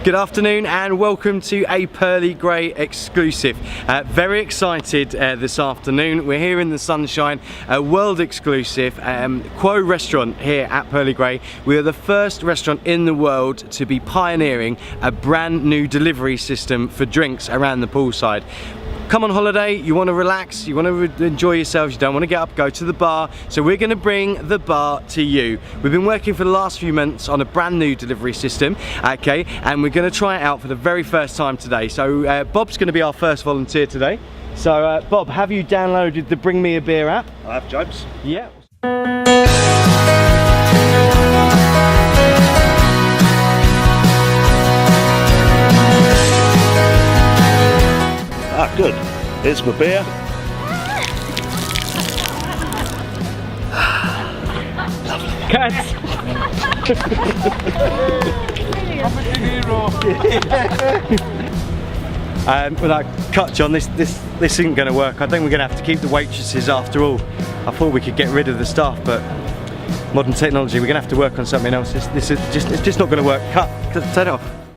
Good afternoon and welcome to a Pearly Grey exclusive. Very excited this afternoon. We're here in the sunshine, a world exclusive Quo restaurant here at Pearly Grey. We are the first restaurant in the world to be pioneering a brand new delivery system for drinks around the poolside. Come on holiday, you want to relax, you want to enjoy yourselves, you don't want to get up, go to the bar. So we're going to bring the bar to you. We've been working for the last few months on a brand new delivery system, okay, and we're going to try it out for the very first time today. So Bob's going to be our first volunteer today. So Bob, have you downloaded the Bring Me a Beer app? I have, James. Yeah. Ah, good. Here's my beer. Cats! Well, I cut John, this isn't going to work. I think we're going to have to keep the waitresses after all. I thought we could get rid of the staff, but modern technology, we're going to have to work on something else. It's just not going to work. Cut, turn it off.